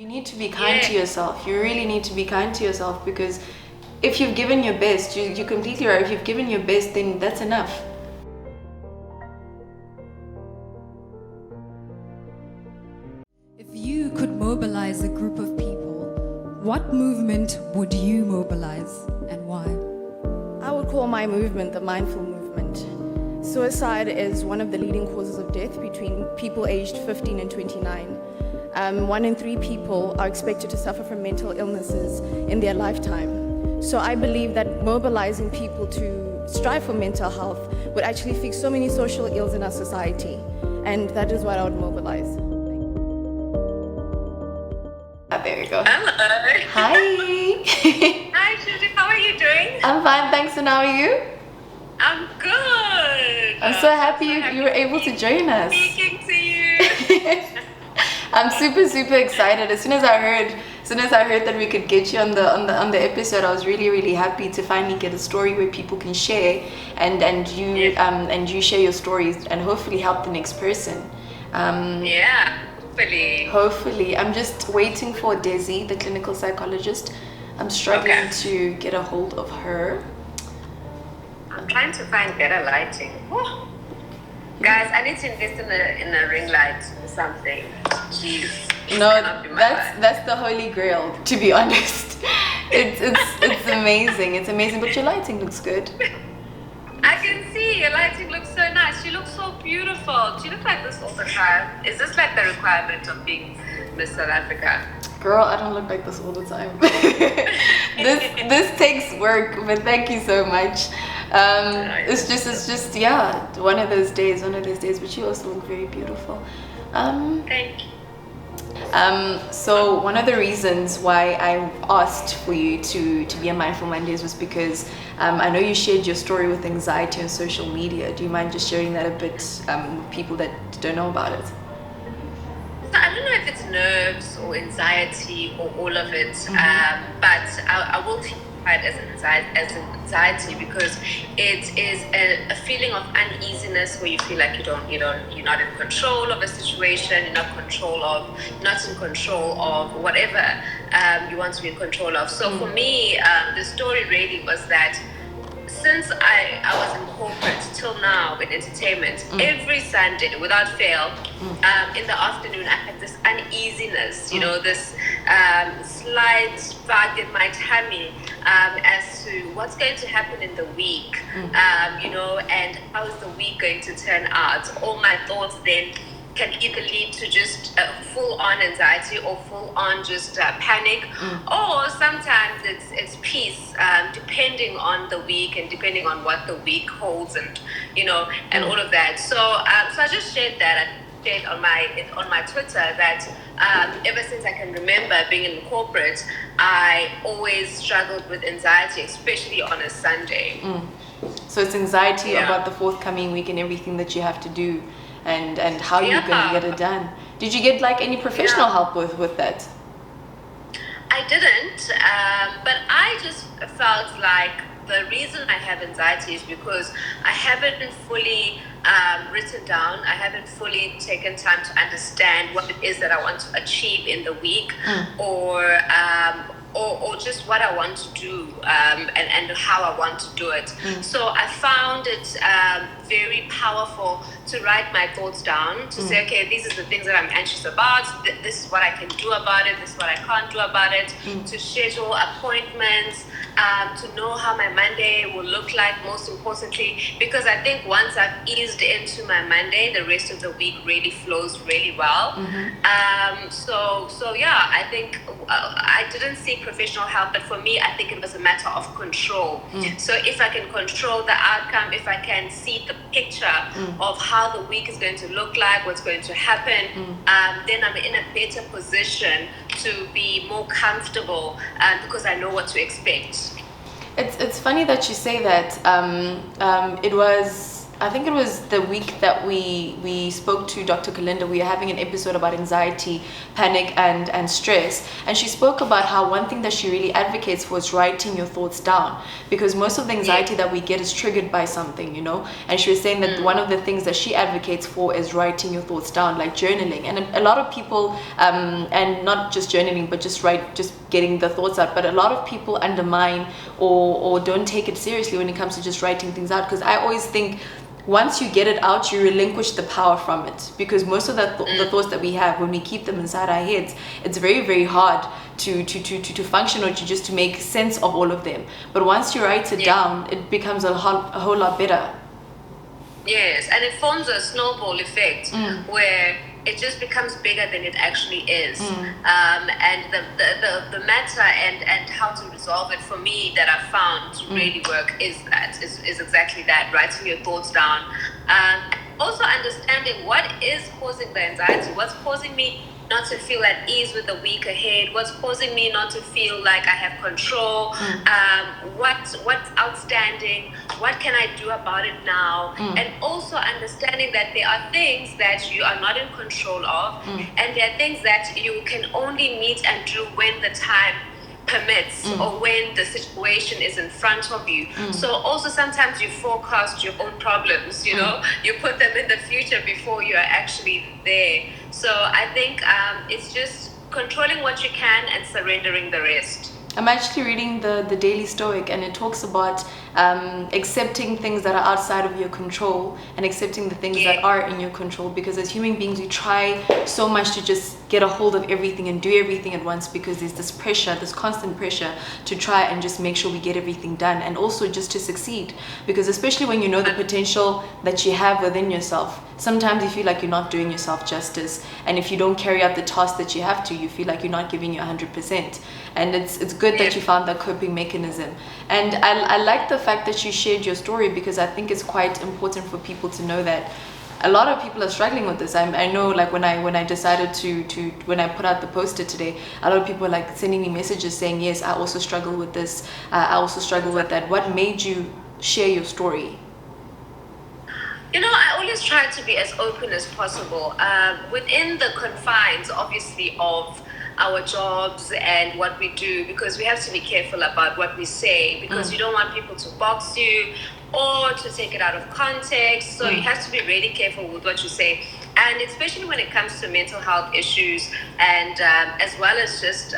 You need to be kind to yourself. You really need to be kind to yourself, because if you've given your best, you're completely right. If you've given your best, then that's enough. If you could mobilize a group of people, what movement would you mobilize and why? I would call my movement the mindful movement. Suicide is one of the leading causes of death between people aged 15 and 29. 1 in 3 people are expected to suffer from mental illnesses in their lifetime. So I believe that mobilizing people to strive for mental health would actually fix so many social ills in our society. And that is what I would mobilize. There we go. Hello. Hi. Hi, Judy. How are you doing? I'm fine, thanks. And how are you? I'm good. I'm so happy you were able to join us. Speaking to you. I'm super excited. As soon as I heard that we could get you on the episode, I was really happy to finally get a story where people can share and you share your stories and hopefully help the next person. Hopefully. I'm just waiting for Dessy, the clinical psychologist. I'm struggling to get a hold of her. I'm trying to find better lighting. Oh. Guys, I need to invest in a ring light or something. Jeez. No, that's the holy grail, to be honest. It's amazing. It's amazing, but your lighting looks good. I can see your lighting looks so nice. You look so beautiful. Do you look like this all the time? Is this like the requirement of being Miss South Africa? Girl, I don't look like this all the time. this takes work, but thank you so much. It's just one of those days, but you also look very beautiful. Thank you. So one of the reasons why I asked for you to be a Mindful Mondays was because I know you shared your story with anxiety on social media. Do you mind just sharing that a bit with people that don't know about it? So I don't know if it's nerves or anxiety or all of it, but I will classify it as anxiety because it is a feeling of uneasiness where you feel like you're not in control of a situation, you're not in control of whatever you want to be in control of. So for me, the story really was that since I was in corporate till now in entertainment, every Sunday without fail, in the afternoon I had this uneasiness, this slight bug in my tummy as to what's going to happen in the week, and how is the week going to turn out. All my thoughts then can either lead to just full-on anxiety or full-on just panic, or sometimes it's peace, depending on the week and depending on what the week holds, and and all of that. So I just shared that. I shared on my Twitter that ever since I can remember being in corporate, I always struggled with anxiety, especially on a Sunday. So it's anxiety about the forthcoming week and everything that you have to do. And how you're going to get it done. Did you get like any professional help with that? I didn't, but I just felt like the reason I have anxiety is because I haven't fully written down, I haven't fully taken time to understand what it is that I want to achieve in the week, or just what I want to do, and how I want to do it. So I found it very powerful to write my thoughts down, to say, okay, these are the things that I'm anxious about, this is what I can do about it, this is what I can't do about it, to schedule appointments, to know how my Monday will look like, most importantly, because I think once I've eased into my Monday, the rest of the week really flows really well. So I think I didn't seek professional help, but for me, I think it was a matter of control. So if I can control the outcome, if I can see the picture of how the week is going to look like, what's going to happen, then I'm in a better position to be more comfortable, because I know what to expect. It's funny that you say that. It was it was the week that we spoke to Dr. Kalinda. We were having an episode about anxiety, panic, and stress, and she spoke about how one thing that she really advocates for is writing your thoughts down, because most of the anxiety that we get is triggered by something, you know. And she was saying that one of the things that she advocates for is writing your thoughts down, like journaling. And a lot of people, and not just journaling, but just getting the thoughts out. But a lot of people undermine or don't take it seriously when it comes to just writing things out, because I always think once you get it out, you relinquish the power from it, because most of the thoughts that we have, when we keep them inside our heads, it's very, very hard to function or to make sense of all of them. But once you write it down, it becomes a whole lot better. Yes, and it forms a snowball effect where it just becomes bigger than it actually is. And the matter and how to resolve it for me that I've found to really work is exactly that, writing your thoughts down. Also understanding what is causing the anxiety, what's causing me not to feel at ease with the week ahead, what's causing me not to feel like I have control, what's outstanding, what can I do about it now, and also understanding that there are things that you are not in control of, and there are things that you can only meet and do when the time permits or when the situation is in front of you. So also sometimes you forecast your own problems, you know, you put them in the future before you are actually there. So I think it's just controlling what you can and surrendering the rest. I'm actually reading the Daily Stoic, and it talks about accepting things that are outside of your control and accepting the things that are in your control, because as human beings we try so much to just get a hold of everything and do everything at once, because there's this pressure, this constant pressure to try and just make sure we get everything done, and also just to succeed, because especially when you know the potential that you have within yourself, sometimes you feel like you're not doing yourself justice, and if you don't carry out the task that you have to, you feel like you're not giving you 100%. And it's good that you found that coping mechanism. And I like the fact that you shared your story, because I think it's quite important for people to know that a lot of people are struggling with this. I know, like when I decided when I put out the poster today, a lot of people were like sending me messages saying, yes, I also struggle with this, I also struggle with that. What made you share your story? You know, I always try to be as open as possible within the confines, obviously, of our jobs and what we do, because we have to be careful about what we say, because you don't want people to box you or to take it out of context. So you have to be really careful with what you say, and especially when it comes to mental health issues, and as well as just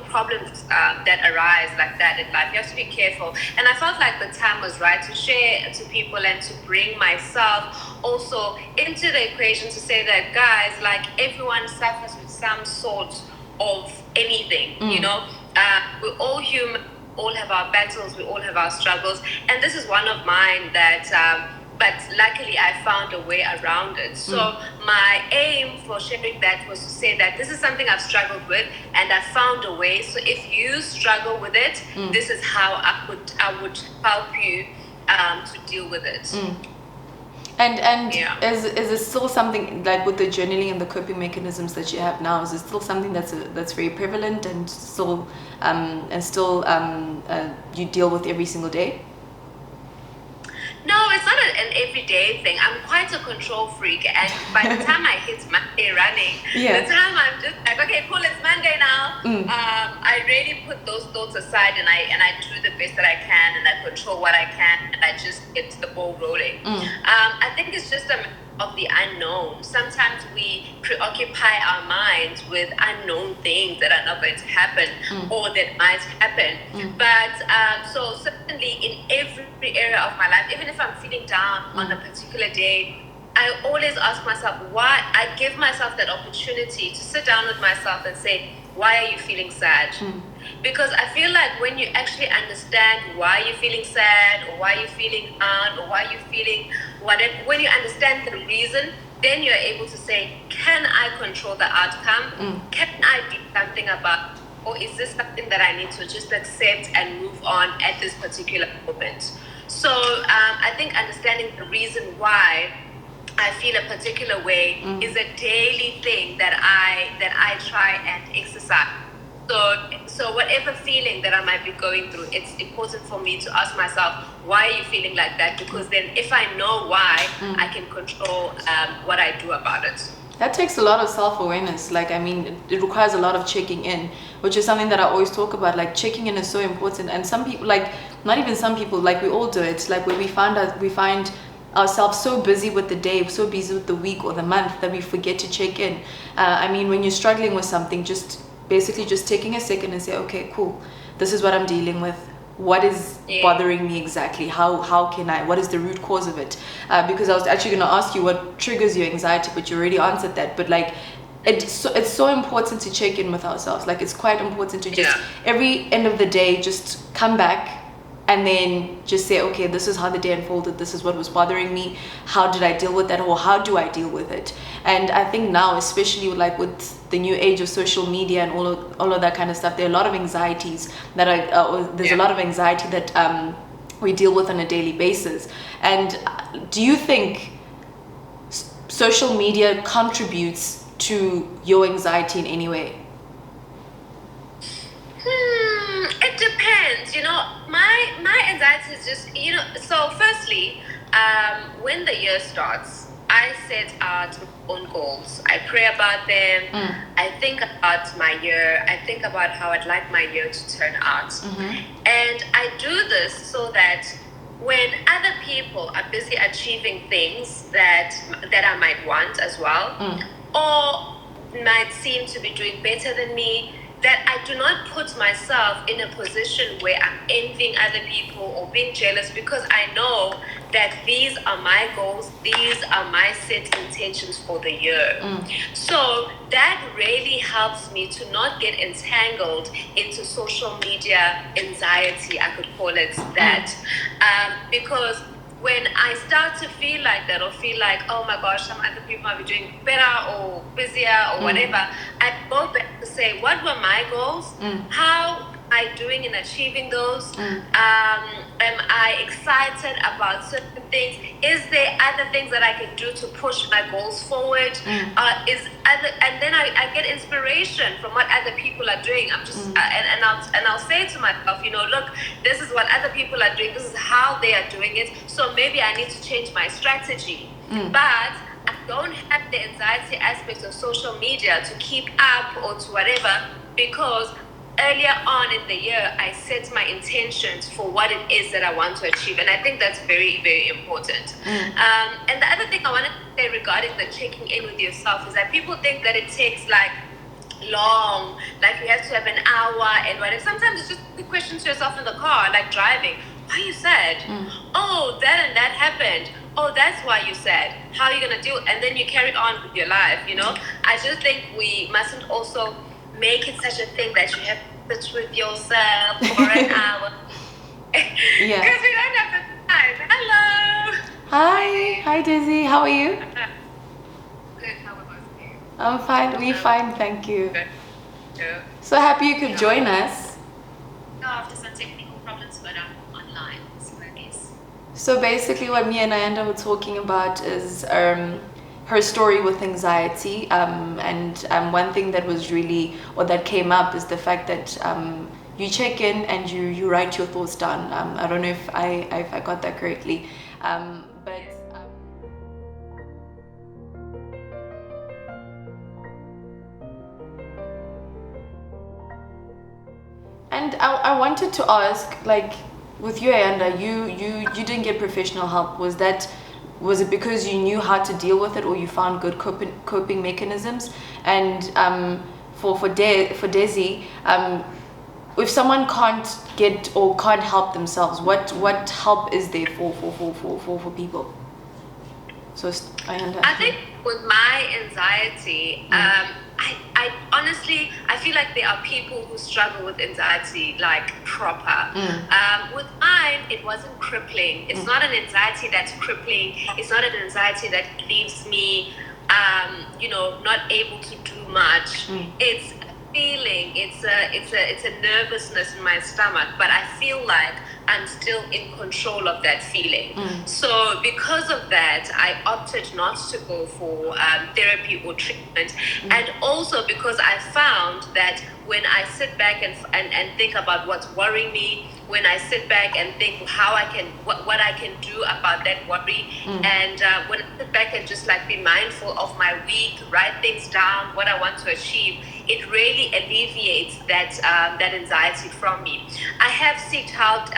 problems that arise like that in life. You have to be careful, and I felt like the time was right to share to people and to bring myself also into the equation, to say that, guys, like, everyone suffers with some sort of anything, you know. We're all human, all have our battles, we all have our struggles, and this is one of mine that but luckily I found a way around it. So my aim for sharing that was to say that this is something I've struggled with, and I found a way. So if you struggle with it, this is how I would help you to deal with it. And is it still something, like with the journaling and the coping mechanisms that you have now, is it still something that's very prevalent and still you deal with every single day? No, it's not an everyday thing. I'm quite a control freak, and by the time I hit Monday running, the time I'm just like, okay, cool, it's Monday now. I really put those thoughts aside, and I do the best that I can, and I control what I can, and I just get the ball rolling. I think it's just a matter of the unknown. Sometimes we preoccupy our minds with unknown things that are not going to happen or that might happen. But so certainly in every area of my life, even if I'm feeling down on a particular day, I always ask myself why. I give myself that opportunity to sit down with myself and say, why are you feeling sad? Because I feel like when you actually understand why you're feeling sad, or why you're feeling down, or why you're feeling whatever, when you understand the reason, then you're able to say, can I control the outcome? Can I do something about it? Or is this something that I need to just accept and move on at this particular moment? So I think understanding the reason why I feel a particular way is a daily thing that I try and exercise. So whatever feeling that I might be going through, it's important for me to ask myself, why are you feeling like that? Because then if I know why, I can control what I do about it. That takes a lot of self-awareness. Like, I mean, it requires a lot of checking in, which is something that I always talk about. Like, checking in is so important. And some people, like, not even some people, like, we all do it. Like, when we find ourselves so busy with the day, so busy with the week or the month, that we forget to check in. I mean, when you're struggling with something, just taking a second and say, okay, cool, this is what I'm dealing with. What is bothering me exactly? What is the root cause of it? Because I was actually going to ask you what triggers your anxiety, but you already answered that. But like, it's so important to check in with ourselves. Like, it's quite important to just every end of the day, just come back and then just say, okay, this is how the day unfolded. This is what was bothering me. How did I deal with that? Or how do I deal with it? And I think now, especially with the new age of social media and all of that kind of stuff, there are a lot of anxieties that there's a lot of anxiety that we deal with on a daily basis. And do you think social media contributes to your anxiety in any way? It depends. My anxiety is just, so firstly, when the year starts, I set out my own goals. I pray about them. I think about my year. I think about how I'd like my year to turn out. And I do this so that when other people are busy achieving things that I might want as well, or might seem to be doing better than me, that I do not put myself in a position where I'm envying other people or being jealous, because I know that these are my goals, these are my set intentions for the year. So that really helps me to not get entangled into social media anxiety, I could call it that, because when I start to feel like that, or feel like, oh my gosh, some other people might be doing better or busier or whatever, I go back to say, what were my goals? How am I doing in achieving those? Am I excited about certain things? Is there other things that I can do to push my goals forward? And then I get inspiration from what other people are doing. I'm just and I'll say to myself, look, this is what other people are doing. This is how they are doing it. So maybe I need to change my strategy. But I don't have the anxiety aspect of social media to keep up or to whatever, because earlier on in the year, I set my intentions for what it is that I want to achieve. And I think that's very, very important. And the other thing I wanted to say regarding the checking in with yourself is that people think that it takes like long, like you have to have an hour and whatever. Sometimes it's just a question to yourself in the car, like driving. Why are you sad? Oh, that and that happened. Oh, that's why you sad. How are you going to do it? And then you carry on with your life, I just think we mustn't also make it such a thing that you have to sit with yourself for an hour. Because we don't have the time. Hello. Hi Dessy. How are you? Good. How about you? I'm fine. We're fine, thank you. Good. Yeah. So happy you could join us. No, after some technical problems, but I'm online, so I guess. So basically what me and Ayanda were talking about is her story with anxiety, and one thing that was really, or that came up, is the fact that you check in and you write your thoughts down. I don't know if I got that correctly, but and I wanted to ask, like, with you, Ayanda, you didn't get professional help. Was it because you knew how to deal with it, or you found good coping mechanisms? And for Dessy, if someone can't get or can't help themselves, what help is there for people? So Ayanda. I think with my anxiety, I honestly, I feel like there are people who struggle with anxiety like proper. With mine, it wasn't crippling. It's not an anxiety that's crippling. It's not an anxiety that leaves me, not able to do much. It's feeling, it's a nervousness in my stomach, but I feel like I'm still in control of that feeling. So because of that, I opted not to go for therapy or treatment. And also because I found that when I sit back and think about what's worrying me, when I sit back and think how I can, what I can do about that worry, and when I sit back and just like be mindful of my week, write things down, what I want to achieve, it really alleviates that anxiety from me. I have sought out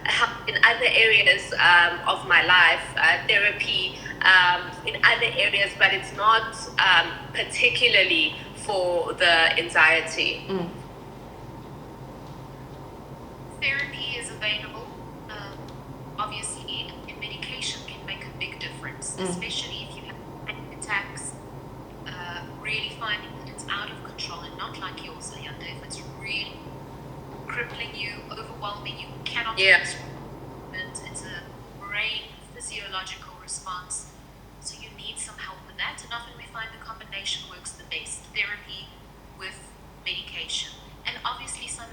help in other areas of my life, therapy in other areas, but it's not particularly for the anxiety. Therapy is available. Obviously, medication can make a big difference, especially if you have panic attacks. Really finding that it's out of control and not like yours, Ayanda. If it's really crippling you, overwhelming you, cannot use treatment. It's a brain physiological response. So you need some help with that. And often we find the combination works the best. Therapy with medication. And obviously some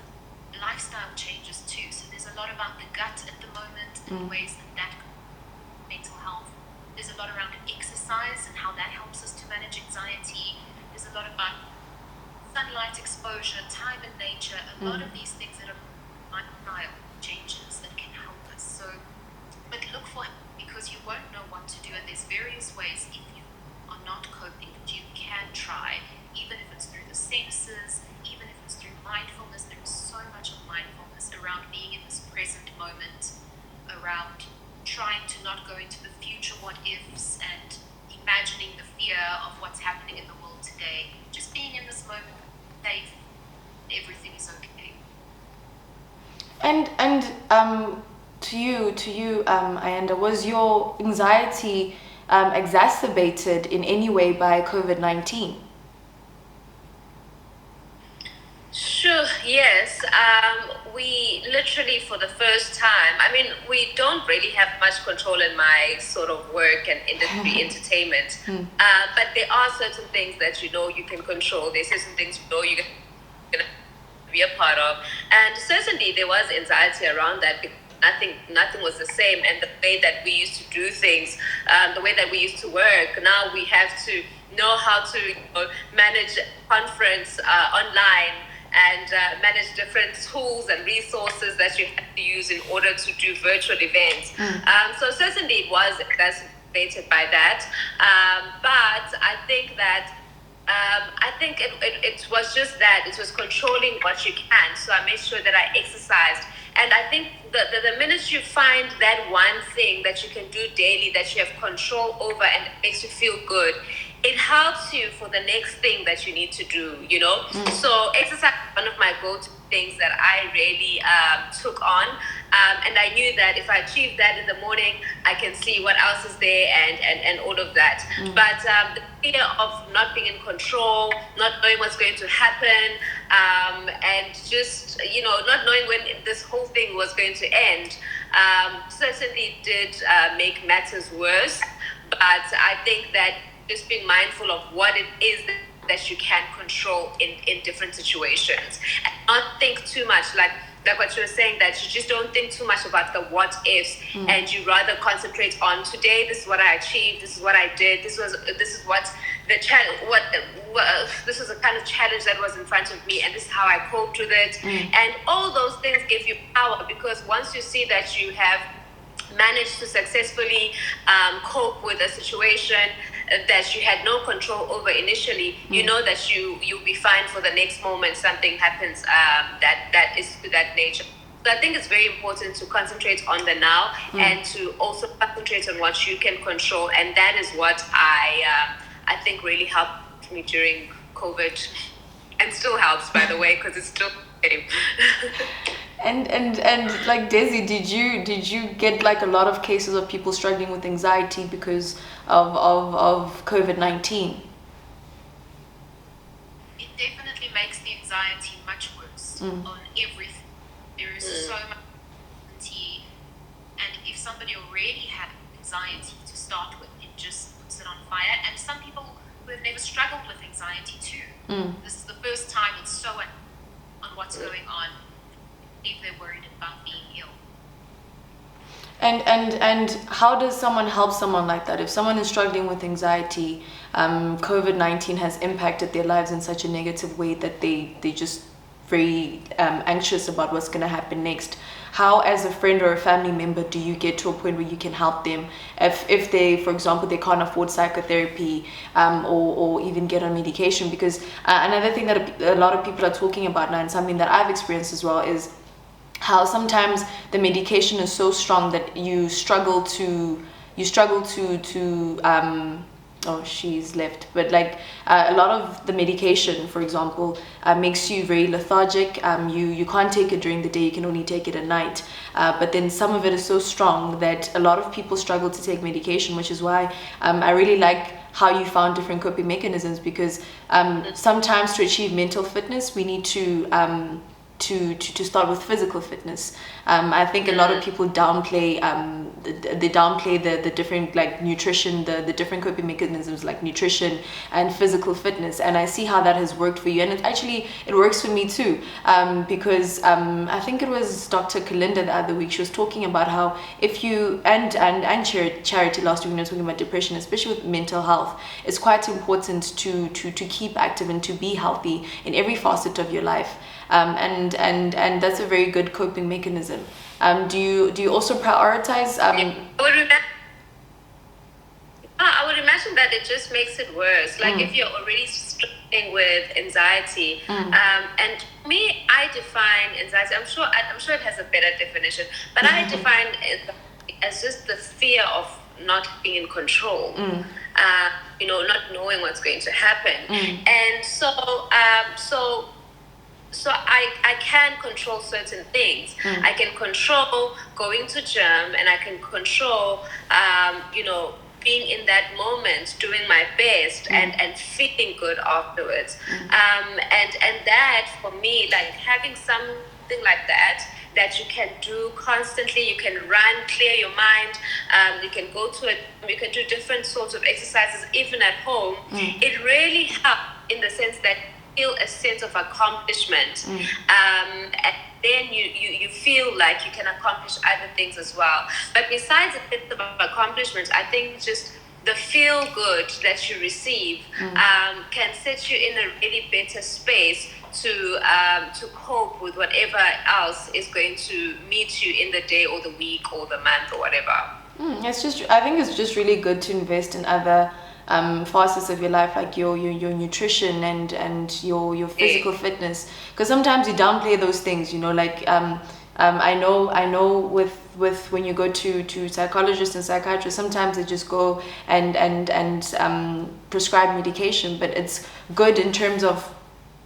lifestyle changes too. So there's a lot about the gut at the moment and ways that mental health. There's a lot around exercise and how that helps us to manage anxiety. There's a lot about sunlight exposure, time in nature, a lot of these things that are lifestyle changes that can help us. So, but look for help because you won't know what to do, and there's various ways if you are not coping that you can try, even if it's through the senses, even if it's through mindfulness. There's so much of mindfulness around being in this present moment, around trying to not go into the future what ifs and imagining the fear of what's happening in the world today. Just being in this moment, safe, everything is okay. And to you, Ayanda, was your anxiety exacerbated in any way by COVID-19? Sure, yes. We literally, for the first time, I mean, we don't really have much control in my sort of work and industry, entertainment. But there are certain things that you know you can control. There's certain things you know you're going to be a part of. And certainly there was anxiety around that because nothing was the same. And the way that we used to do things, the way that we used to work, now we have to know how to manage conference online and manage different tools and resources that you have to use in order to do virtual events. So certainly it was exacerbated by that. But I think that it was just that it was controlling what you can. So I made sure that I exercised. And I think the minute you find that one thing that you can do daily that you have control over and it makes you feel good, it helps you for the next thing that you need to do, you know? So exercise is one of my go-to things that I really took on. And I knew that if I achieved that in the morning, I can see what else is there and all of that. But the fear of not being in control, not knowing what's going to happen, and just, not knowing when this whole thing was going to end, certainly did make matters worse. But I think that just being mindful of what it is that you can control in different situations, and not think too much like what you were saying, that you just don't think too much about the what ifs, and you rather concentrate on today. This is what I achieved. This is what I did. This is what the challenge. This is a kind of challenge that was in front of me, and this is how I coped with it. And all those things give you power, because once you see that you have managed to successfully cope with a situation that you had no control over initially, you know that you'll be fine for the next moment something happens that is to that nature. So I think it's very important to concentrate on the now and to also concentrate on what you can control, and that is what I think really helped me during COVID, and still helps, by the way, because it's still the same. And like Dessy, did you get like a lot of cases of people struggling with anxiety because of COVID-19? It definitely makes the anxiety much worse on everything. There is so much anxiety, and if somebody already had anxiety to start with, it just puts it on fire. And some people who have never struggled with anxiety too. This is the first time it's so on what's going on, if they're worried about being ill. And how does someone help someone like that? If someone is struggling with anxiety, COVID-19 has impacted their lives in such a negative way that they just very anxious about what's going to happen next. How, as a friend or a family member, do you get to a point where you can help them if they, for example, they can't afford psychotherapy or even get on medication? Because another thing that a lot of people are talking about now, and something that I've experienced as well, is how sometimes the medication is so strong that you struggle to oh, she's left, but like a lot of the medication, for example, makes you very lethargic. You can't take it during the day, you can only take it at night, but then some of it is so strong that a lot of people struggle to take medication, which is why I really like how you found different coping mechanisms, because sometimes to achieve mental fitness we need to start with physical fitness. I think a lot of people downplay the different, like, nutrition, the different coping mechanisms like nutrition and physical fitness, and I see how that has worked for you, and it works for me too, because I think it was Dr. Kalinda the other week, she was talking about how if you and Charity last week when we were talking about depression, especially with mental health, it's quite important to keep active and to be healthy in every facet of your life. And that's a very good coping mechanism. Do you also prioritize? I would imagine that it just makes it worse. Like if you're already struggling with anxiety, and me, I define anxiety. I'm sure it has a better definition, but I define it as just the fear of not being in control. Not knowing what's going to happen, and so I can control certain things. I can control going to gym, and I can control, being in that moment, doing my best, and feeling good afterwards. And that, for me, like having something like that you can do constantly. You can run, clear your mind. You can go to it. You can do different sorts of exercises, even at home. It really helps in the sense that feel a sense of accomplishment, and then you feel like you can accomplish other things as well. But besides a sense of accomplishment, I think just the feel good that you receive can set you in a really better space to cope with whatever else is going to meet you in the day or the week or the month or whatever. I think it's just really good to invest in other facets of your life, like your nutrition and your physical fitness, because sometimes you downplay those things, like I know with when you go to psychologists and psychiatrists, sometimes they just go and prescribe medication, but it's good in terms of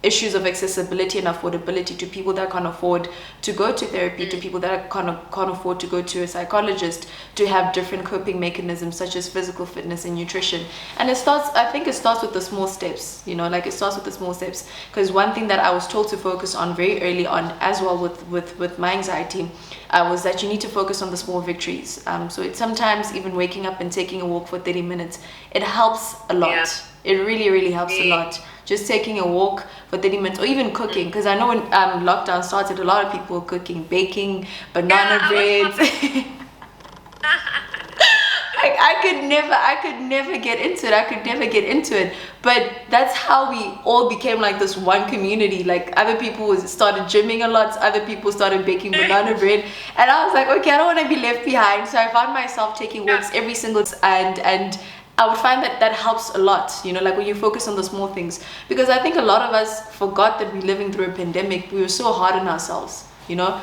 issues of accessibility and affordability to people that can't afford to go to therapy, to people that can't afford to go to a psychologist, to have different coping mechanisms such as physical fitness and nutrition. And I think it starts with the small steps, it starts with the small steps, because one thing that I was told to focus on very early on as well with my anxiety was that you need to focus on the small victories. So it's sometimes even waking up and taking a walk for 30 minutes, it helps a lot. Yeah. It really, really helps a lot. Just taking a walk for 30 minutes, or even cooking, because I know when lockdown started, a lot of people were cooking, baking banana breads. I could never get into it. But that's how we all became like this one community. Like other people started gymming a lot, other people started baking banana bread, and I was like, okay, I don't want to be left behind. So I found myself taking walks every single and I would find that helps a lot, like when you focus on the small things, because I think a lot of us forgot that we're living through a pandemic. We were so hard on ourselves, Yeah.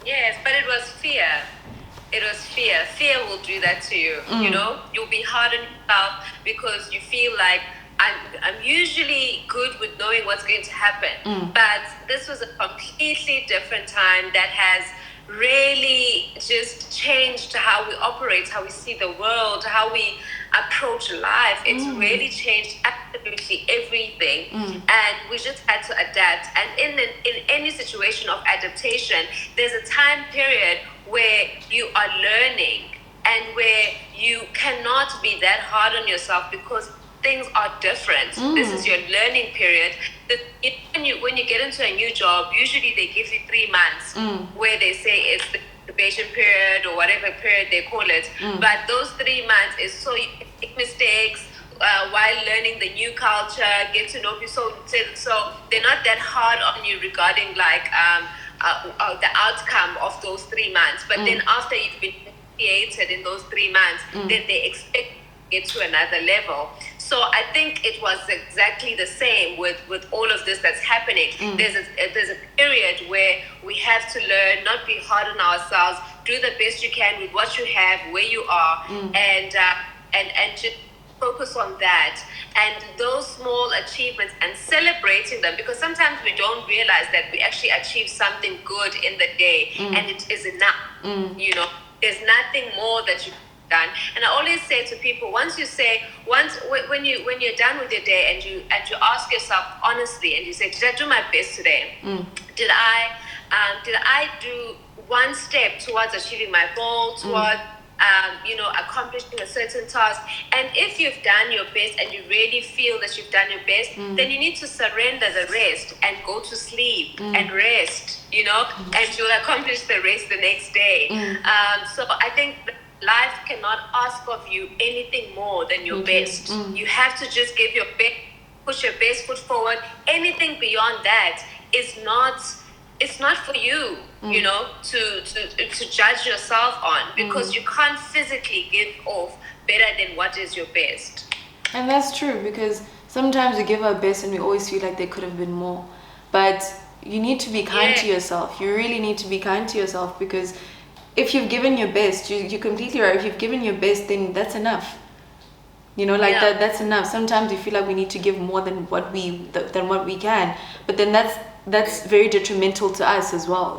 Yes, but it was fear. It was fear. Fear will do that to you, You'll be hard on yourself because you feel like I'm usually good with knowing what's going to happen. But this was a completely different time that has really just changed how we operate, how we see the world, how we approach life. It's really changed absolutely everything, and we just had to adapt. And in any situation of adaptation, there's a time period where you are learning and where you cannot be that hard on yourself because things are different. This is your learning period. When you get into a new job, usually they give you 3 months where they say it's the incubation period or whatever period they call it. But those 3 months is so you can make mistakes while learning the new culture, get to know people. So they're not that hard on you regarding like the outcome of those 3 months. But then after you've been initiated in those 3 months, then they expect you to get to another level. So I think it was exactly the same with all of this that's happening. There's a period where we have to learn, not be hard on ourselves, do the best you can with what you have, where you are, and just focus on that. And those small achievements and celebrating them, because sometimes we don't realize that we actually achieved something good in the day, and it is enough. You know, there's nothing more that you done. And I always say to people, when you're done with your day and you ask yourself honestly and you say, did I do my best today? Did I do one step towards achieving my goal, towards accomplishing a certain task? And if you've done your best and you really feel that you've done your best, then you need to surrender the rest and go to sleep and rest, and you'll accomplish the rest the next day. So I think life cannot ask of you anything more than your best. You have to just give your best, push your best foot forward. Anything beyond that is not, it's not for you, to judge yourself on, because you can't physically give off better than what is your best. And that's true, because sometimes we give our best and we always feel like there could have been more. But you need to be kind to yourself. You really need to be kind to yourself, because if you've given your best, you're completely right. If you've given your best, then that's enough. That's enough. Sometimes we feel like we need to give more than what we can, but then that's very detrimental to us as well.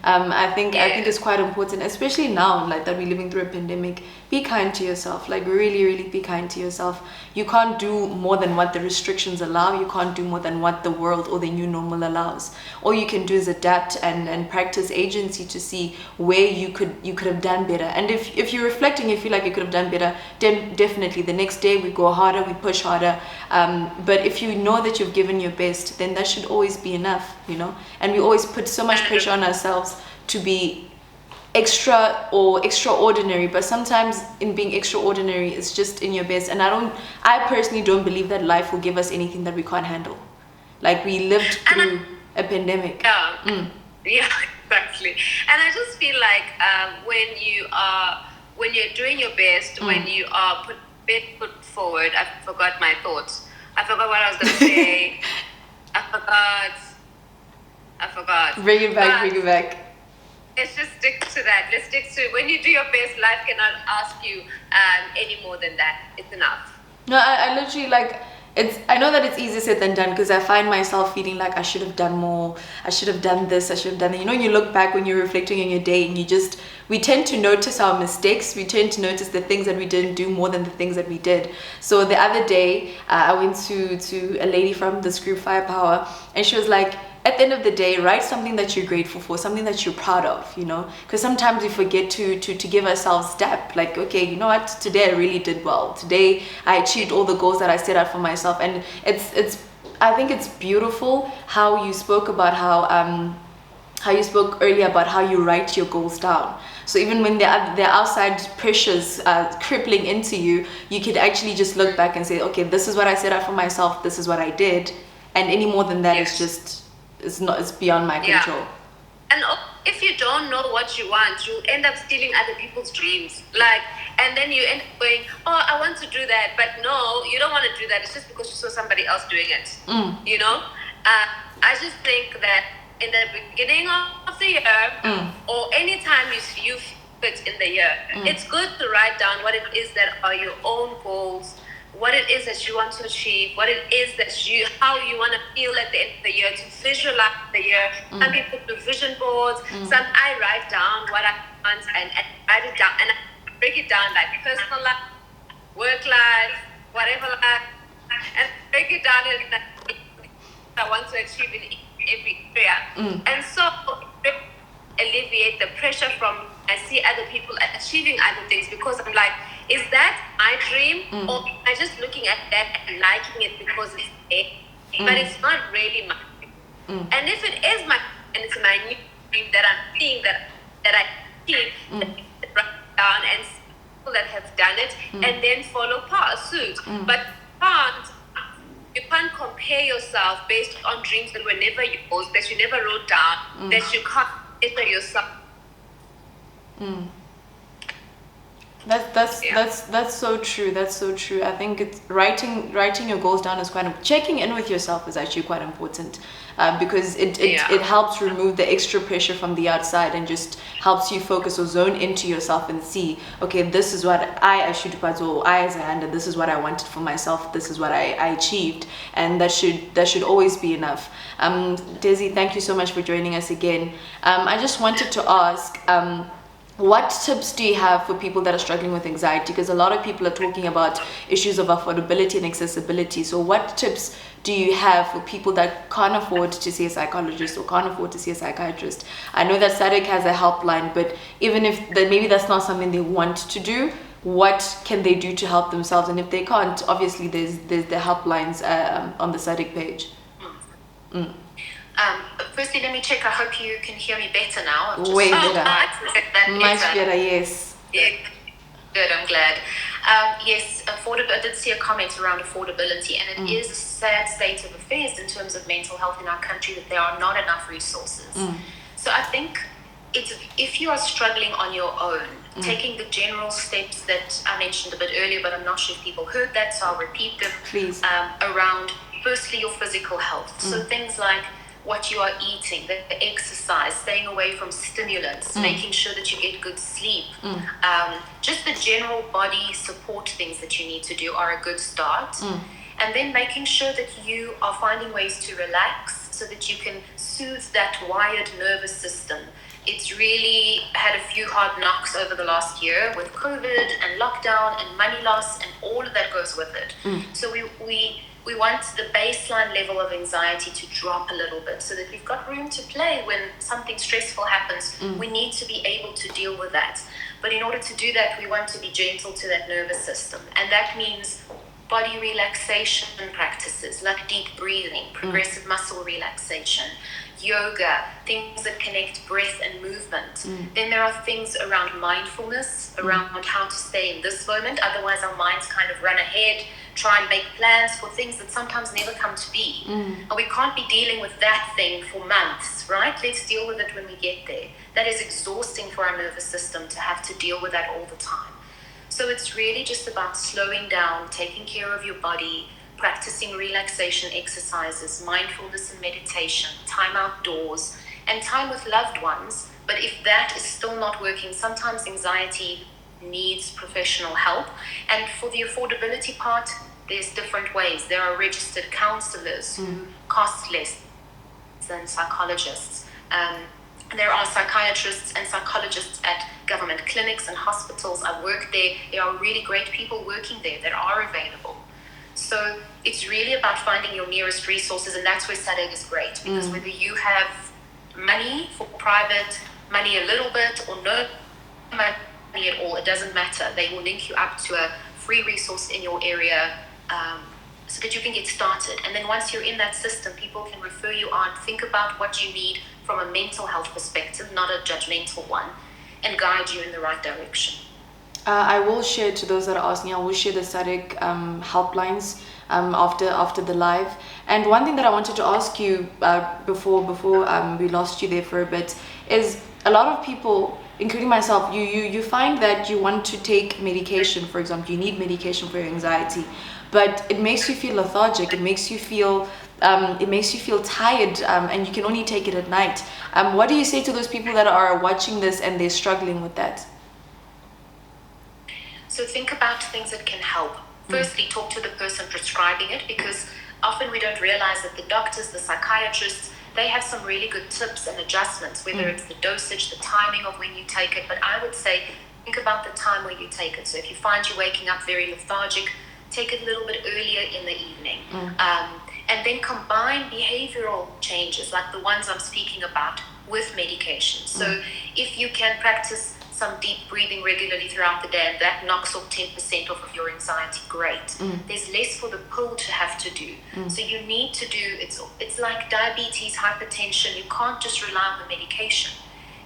I think it's quite important, especially now, like that we're living through a pandemic. Be kind to yourself. Like really, really be kind to yourself. You can't do more than what the restrictions allow. You can't do more than what the world or the new normal allows. All you can do is adapt and practice agency to see where you could have done better. And if you're reflecting, you feel like you could have done better, then definitely the next day we go harder, we push harder. But if you know that you've given your best, then that should always be enough, And we always put so much pressure on ourselves to be extra or extraordinary, but sometimes in being extraordinary it's just in your best. And I personally don't believe that life will give us anything that we can't handle. Like, we lived through a pandemic. Yeah, exactly. And I just feel like when you're doing your best, when you are put forward, I forgot my thoughts. I forgot what I was going to say. I forgot. Bring it back. Let's just stick to that. Let's stick to, when you do your best, life cannot ask you any more than that. It's enough. No, I literally, like, I know that it's easier said than done, because I find myself feeling like I should have done more. I should have done this. I should have done that. You look back when you're reflecting on your day, and we tend to notice our mistakes. We tend to notice the things that we didn't do more than the things that we did. So the other day, I went to a lady from this group, Firepower, and she was like, at the end of the day, write something that you're grateful for, something that you're proud of, because sometimes we forget to give ourselves dap. Like, okay, you know what, today I really did well. Today I achieved all the goals that I set out for myself. And I think it's beautiful how you spoke about how you spoke earlier about how you write your goals down. So even when there are outside pressures crippling into you, you could actually just look back and say, okay, this is what I set out for myself, this is what I did, and any more than that is just, it's beyond my control. And if you don't know what you want, you'll end up stealing other people's dreams. And then you end up going, oh, I want to do that. But no, you don't want to do that. It's just because you saw somebody else doing it. I just think that in the beginning of the year, or any time you fit in the year, it's good to write down what it is that are your own goals, what it is that you want to achieve, what it is that how you want to feel at the end of the year, to visualize the year. Some people do vision boards. Some I write down what I want and write it down, and I break it down like personal life, work life, whatever life, and break it down in I want to achieve in every area. And so alleviate the pressure from I see other people achieving other things, because I'm like, is that my dream, or am I just looking at that and liking it because it's there? But it's not really my dream. And if it is my, and it's my new dream that I'm seeing, that I see, write down and see people that have done it, and then follow suit. But you can't compare yourself based on dreams that were never yours, that you never wrote down, that you can't measure yourself. That's so true. That's so true. I think it's writing your goals down is checking in with yourself is actually quite important, because it helps remove the extra pressure from the outside and just helps you focus or zone into yourself and see, okay, this is what I as Shudufhadzo, or I as Ayanda, this is what I wanted for myself, this is what I achieved, and that should always be enough. Dessy, thank you so much for joining us again. I just wanted to ask, what tips do you have for people that are struggling with anxiety? Because a lot of people are talking about issues of affordability and accessibility. So what tips do you have for people that can't afford to see a psychologist or can't afford to see a psychiatrist? I know that Tzadek has a helpline, but even if maybe that's not something they want to do, what can they do to help themselves? And if they can't, obviously there's the helplines on the Tzadek page. Firstly, let me check. I hope you can hear me better now. Way better. Much better, yes. Yeah. Good, I'm glad. Yes, I did see a comment around affordability, and it is a sad state of affairs in terms of mental health in our country that there are not enough resources. So I think if you are struggling on your own, taking the general steps that I mentioned a bit earlier, but I'm not sure if people heard that, so I'll repeat them. Please. Around, firstly, your physical health. So things like what you are eating, the exercise, staying away from stimulants, making sure that you get good sleep. Just the general body support things that you need to do are a good start. And then making sure that you are finding ways to relax so that you can soothe that wired nervous system. It's really had a few hard knocks over the last year with COVID and lockdown and money loss, and all of that goes with it. So we want the baseline level of anxiety to drop a little bit so that we've got room to play when something stressful happens. We need to be able to deal with that. But in order to do that, we want to be gentle to that nervous system. And that means body relaxation practices like deep breathing, progressive muscle relaxation, yoga, things that connect breath and movement. Then there are things around mindfulness, around how to stay in this moment. Otherwise, our minds kind of run ahead, try and make plans for things that sometimes never come to be. And we can't be dealing with that thing for months, right? Let's deal with it when we get there. That is exhausting for our nervous system to have to deal with that all the time. So it's really just about slowing down, taking care of your body, practicing relaxation exercises, mindfulness and meditation, time outdoors, and time with loved ones. But if that is still not working, sometimes anxiety needs professional help. And for the affordability part, there's different ways. There are registered counselors who cost less than psychologists. There are psychiatrists and psychologists at government clinics and hospitals. I work there. There are really great people working there that are available. So it's really about finding your nearest resources, and that's where Tzadek is great, because whether you have money for private, money a little bit, or no money at all, it doesn't matter. They will link you up to a free resource in your area so that you can get started. And then once you're in that system, people can refer you on, think about what you need from a mental health perspective, not a judgmental one, and guide you in the right direction. I will share, to those that are asking, I will share the Tzadek helplines after the live. And one thing that I wanted to ask you before we lost you there for a bit is, a lot of people, including myself, you find that you want to take medication. For example, you need medication for your anxiety, but it makes you feel lethargic. It makes you feel tired, and you can only take it at night. What do you say to those people that are watching this and they're struggling with that? So think about things that can help. Firstly, talk to the person prescribing it, because often we don't realize that the doctors, the psychiatrists, they have some really good tips and adjustments, whether it's the dosage, the timing of when you take it. But I would say, think about the time where you take it. So if you find you're waking up very lethargic, take it a little bit earlier in the evening. And then combine behavioral changes like the ones I'm speaking about with medication. So if you can practice some deep breathing regularly throughout the day, and that knocks off 10% off of your anxiety, great. There's less for the pill to have to do. So you need to do, it's like diabetes, hypertension. You can't just rely on the medication.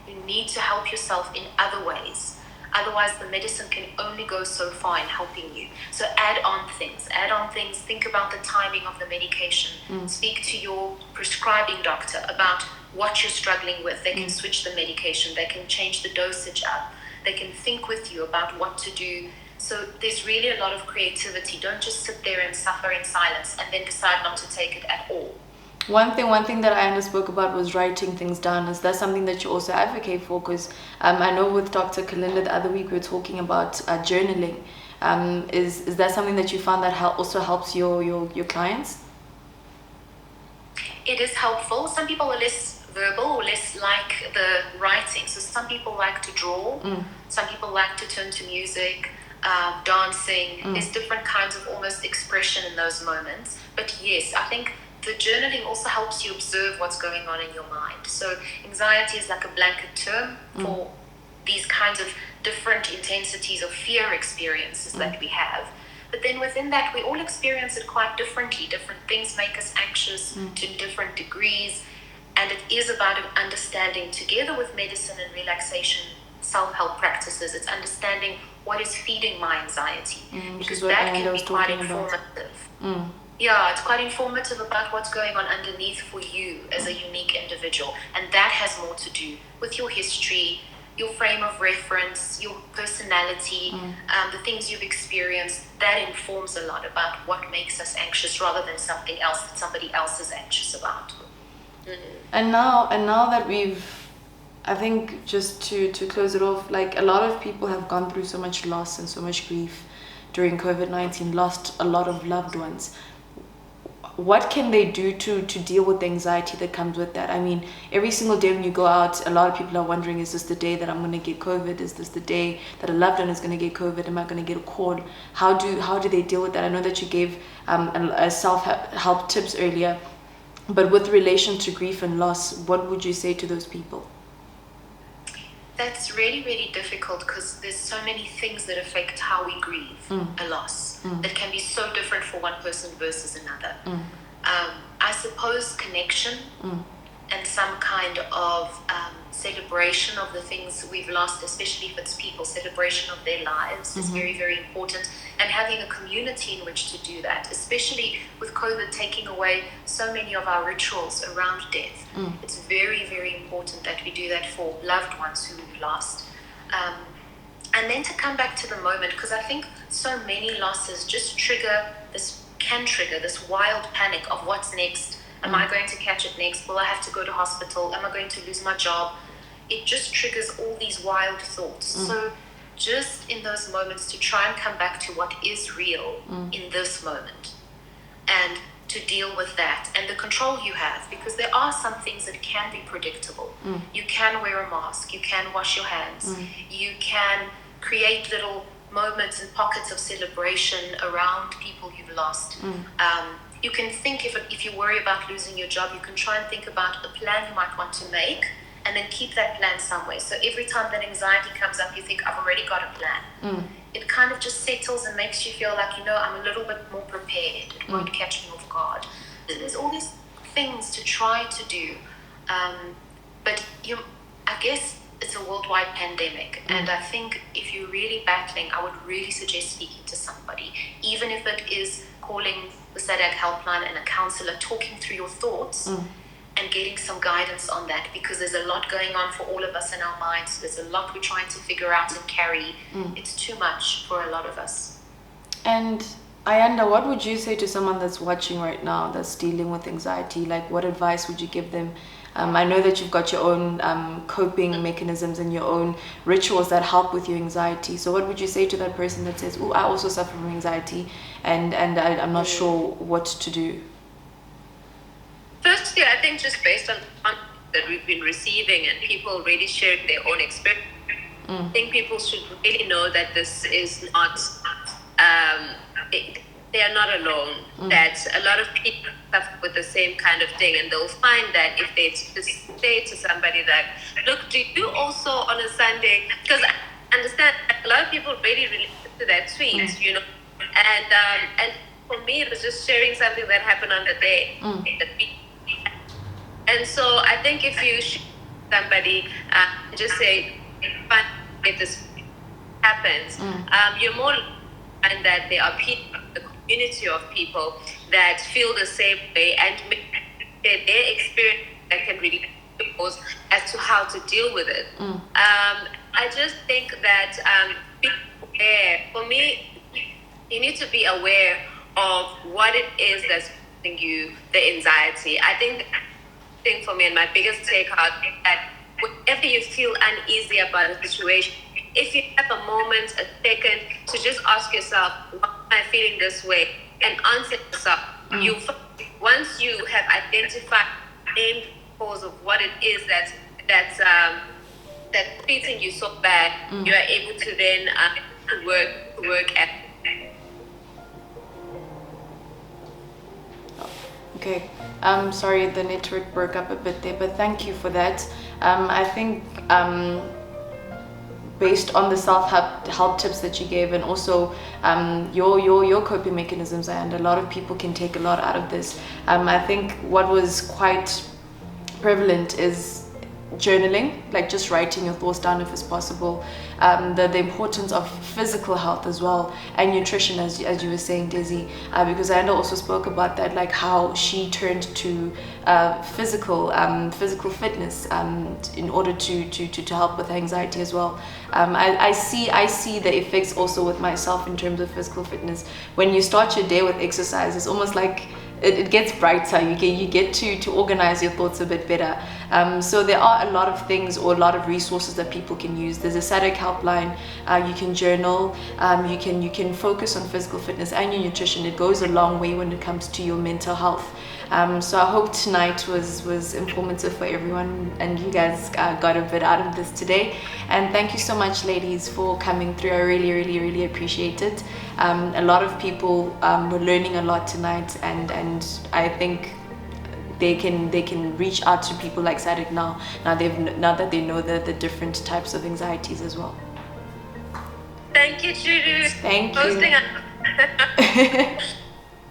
You need to help yourself in other ways. Otherwise, the medicine can only go so far in helping you. So add on things. Think about the timing of the medication. Speak to your prescribing doctor about what you're struggling with. They can switch the medication. They can change the dosage up. They can think with you about what to do. So there's really a lot of creativity. Don't just sit there and suffer in silence and then decide not to take it at all. One thing that Ayanda spoke about was writing things down. Is that something that you also advocate for? Because I know with Dr. Kalinda the other week we were talking about journaling. Is that something that you found that also helps your clients? It is helpful. Some people are less verbal or less like the writing. So some people like to draw. Some people like to turn to music, dancing. There's different kinds of almost expression in those moments. But yes, I think the journaling also helps you observe what's going on in your mind. So anxiety is like a blanket term for these kinds of different intensities of fear experiences that we have. But then within that, we all experience it quite differently. Different things make us anxious to different degrees. And it is about understanding, together with medicine and relaxation, self-help practices, it's understanding what is feeding my anxiety. Because that can be quite informative. Yeah, it's quite informative about what's going on underneath for you as a unique individual. And that has more to do with your history, your frame of reference, your personality, the things you've experienced. That informs a lot about what makes us anxious rather than something else that somebody else is anxious about. And now that I think just to close it off, like a lot of people have gone through so much loss and so much grief during COVID-19, lost a lot of loved ones. What can they do to deal with the anxiety that comes with that? I mean, every single day when you go out, a lot of people are wondering, is this the day that I'm going to get COVID? Is this the day that a loved one is going to get COVID? Am I going to get a call? How do they deal with that? I know that you gave a self-help tips earlier, but with relation to grief and loss, what would you say to those people? That's really, really difficult because there's so many things that affect how we grieve a loss that can be so different for one person versus another. I suppose connection and some kind of celebration of the things we've lost, especially if it's people, celebration of their lives is very, very important. And having a community in which to do that, especially with COVID taking away so many of our rituals around death. It's very, very important that we do that for loved ones who we've lost. And then to come back to the moment, because I think so many losses just can trigger this wild panic of what's next. Am I going to catch it next? Will I have to go to hospital? Am I going to lose my job? It just triggers all these wild thoughts. So just in those moments to try and come back to what is real in this moment and to deal with that and the control you have, because there are some things that can be predictable. You can wear a mask, you can wash your hands, you can create little moments and pockets of celebration around people you've lost. You can think, if you worry about losing your job, you can try and think about a plan you might want to make and then keep that plan somewhere. So every time that anxiety comes up, you think, I've already got a plan. It kind of just settles and makes you feel like, I'm a little bit more prepared. It won't catch me off guard. So there's all these things to try to do. But I guess it's a worldwide pandemic. And I think if you're really battling, I would really suggest speaking to somebody, even if it is calling the SADAG helpline and a counselor, talking through your thoughts and getting some guidance on that, because there's a lot going on for all of us in our minds. There's a lot we're trying to figure out and carry. It's too much for a lot of us. And Ayanda, what would you say to someone that's watching right now that's dealing with anxiety? Like, what advice would you give them? I know that you've got your own coping mechanisms and your own rituals that help with your anxiety. So what would you say to that person that says, I also suffer from anxiety and I'm not sure what to do? Firstly, I think just based on that we've been receiving and people already sharing their own experience, I think people should really know that this is not, they are not alone, that a lot of people suffer with the same kind of thing, and they'll find that if they just say to somebody that, look, do you also on a Sunday, because understand a lot of people really relate to that tweet, you know, and for me it was just sharing something that happened on the day. And so I think if you share somebody, just say, "Fine, if this happens," you're more likely to find that there are people, a community of people that feel the same way and their experience that can really yours as to how to deal with it. I just think that being aware, for me, you need to be aware of what it is that's causing you the anxiety. I think the thing for me and my biggest takeout is that whenever you feel uneasy about a situation, if you have a moment, a second, to just ask yourself, why am I feeling this way? And answer yourself. Once you have identified, named the cause of what it is that's treating you so bad, you are able to then work at. Okay, sorry the network broke up a bit there, but thank you for that. I think based on the self-help tips that you gave, and also your coping mechanisms, and a lot of people can take a lot out of this. I think what was quite prevalent is journaling, like just writing your thoughts down if it's possible. The importance of physical health as well, and nutrition, as you were saying, Dessy, because Ayanda also spoke about that, like how she turned to physical fitness in order to help with anxiety as well. I see the effects also with myself in terms of physical fitness. When you start your day with exercise, it's almost like it gets brighter. You get to organize your thoughts a bit better. So there are a lot of things, or a lot of resources that people can use. There's a SADC helpline. You can journal. You can focus on physical fitness and your nutrition. It goes a long way when it comes to your mental health. So I hope tonight was informative for everyone, and you guys got a bit out of this today. And thank you so much, ladies, for coming through. I really appreciate it. A lot of people were learning a lot tonight, and I think they can reach out to people like SADC now that they know the different types of anxieties as well. Thank you, Judu. Thank you.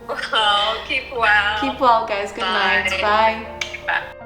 Oh, keep well. Keep well, guys. Good night. Bye. Bye.